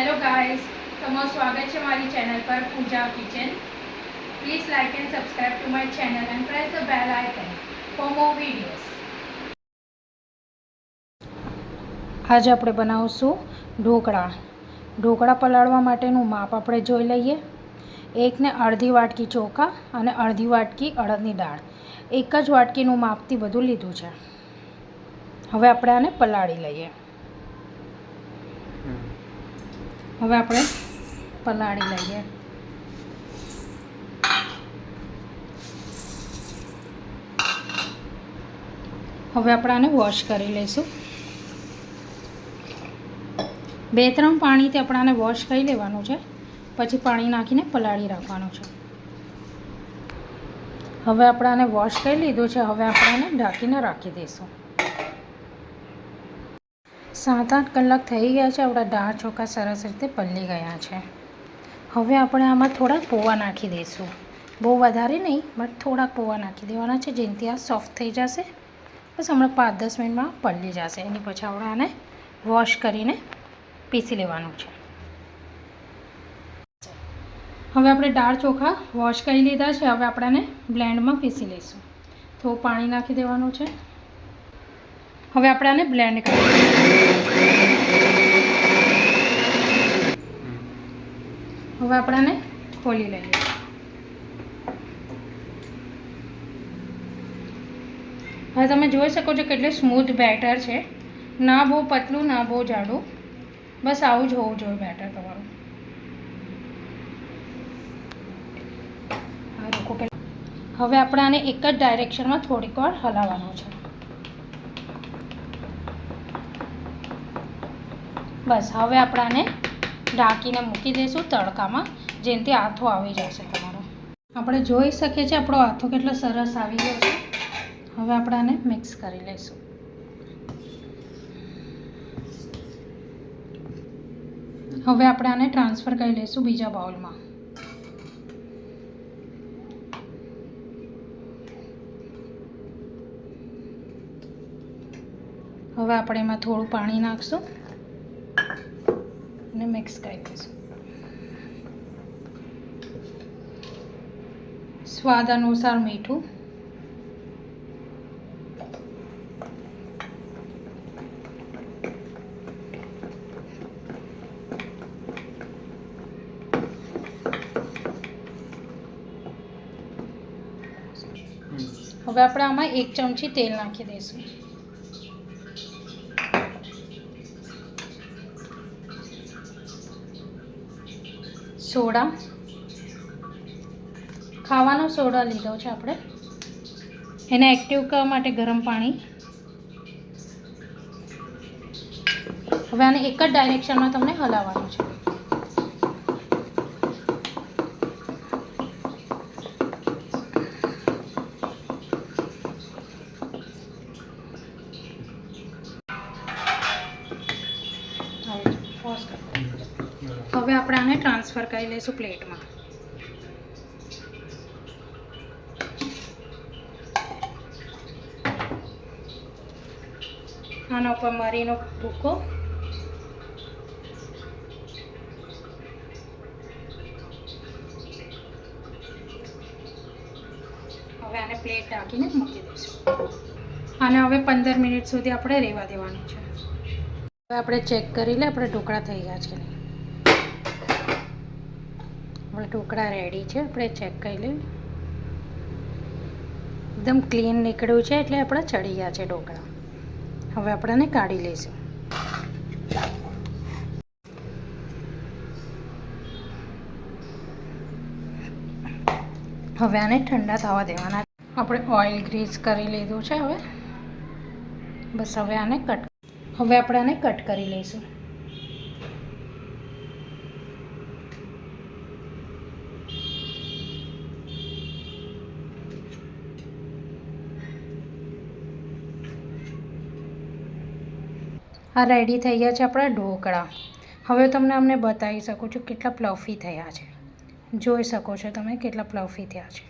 Hello guys, તમારું સ્વાગત છે મારી ચેનલ પર Pooja kitchen. Please like and subscribe to my channel and press the bell icon for more videos. આજે આપણે બનાવશું ઢોકળા પલાળવા માટેનું માપ આપણે જોઈ લઈએ. 1 ને અડધી વાટકી ચોખા અને અડધી વાટકી અડદની દાળ. એક જ વાટકીનું માપથી બધું લીધું છે. હવે આપણે આને પલાળી લઈએ. હવે આપણે પલાળી લઈએ. હવે આપણે આને વોશ કરી લઈશું. 2-3 પાણીથી આપણે આને વોશ કરી લેવાનું છે. પછી પાણી નાખીને પલાળી રાખવાનું છે. હવે આપણે આને વોશ કરી લીધું છે. હવે આપણે આને ઢાંકીને રાખી દઈશું. 7-8 કલાક થઈ ગયા છે. આપણા દાળ ચોખા સરસ રીતે પલળી ગયા છે. હવે આપણે આમાં થોડાક પૌવા નાખી દઈશું. બહુ વધારે નહીં, બટ થોડાક પૌવા નાખી દેવાના છે, જેનાથી આ સોફ્ટ થઈ જશે. બસ હમણાં 5-10 મિનિટમાં પલળી જશે. એની પછી આપણે આને વોશ કરીને પીસી લેવાનું છે. હવે આપણે દાળ ચોખા વોશ કરી લીધા છે. હવે આપણે આને બ્લેન્ડમાં પીસી લઈશું. થોડું પાણી નાખી દેવાનું છે. હવે આપણે આને બ્લેન્ડ કરીશું. હવે આપણે આને ખોલી લઈએ. હવે તમે જોઈ શકો છો કેટલું સ્મૂથ બેટર છે. ના બહુ પતલું ના બહુ જાડું, બસ આવું જ હોવું જોઈએ બેટર તમારું. હવે આપણે આને એક જ ડાયરેક્શનમાં થોડીક વાર હલાવવાનું છે. બસ હવે આપણે આને ઢાંકીને મૂકી દઈશું તડકામાં, જેનાથી આથો આવી જશે તમારો. આપણે જોઈ શકીએ છીએ આપણો આથો કેટલો સરસ આવી ગયો છે. હવે આપણે આને મિક્સ કરી લઈશું. હવે આપણે આને ટ્રાન્સફર કરી લઈશું બીજા બાઉલમાં. હવે આપણે એમાં થોડું પાણી નાખશું અને મિક્સ કરી દઈશું. સ્વાદ અનુસાર મીઠું. હવે આપણે આમાં 1 ચમચી તેલ નાખી દઈશું. સોડા, ખાવાનો સોડા લીધો છે આપણે, એને એક્ટિવ કરવા માટે ગરમ પાણી. હવે આને એક જ ડાયરેક્શનમાં તમને હલાવવાનું છે. હવે આપણે આને ટ્રાન્સફર કરી લઈશું પ્લેટમાં. આના ઉપર મરીનો ભૂકો. હવે આને પ્લેટ ઢાંકીને મૂકી દઈશું. આને હવે 15 મિનિટ સુધી આપણે રહેવા દેવાનું છે. હવે આપણે ચેક કરી લે આપણે ઢોકળા થઈ ગયા છે. આપણે ઢોકળા રેડી છે. આપણે ચેક કરી લઈએ. એકદમ ક્લીન નીકળ્યું છે, એટલે આપણે ચડી ગયા છે ઢોકળા. હવે આપણે આને કાઢી લઈશું. હવે આને ઠંડા થવા દેવાના. આપણે ઓઇલ ગ્રીસ કરી લીધું છે. બસ હવે આપણે આને કટ કરી લઈશું. આ રેડી થઈ ગયા છે આપણા ઢોકળા. હવે તમને અમને બતાવી શકું છું કેટલા પ્લફી થયા છે. જોઈ શકો છો તમે કેટલા પ્લફી થયા છે.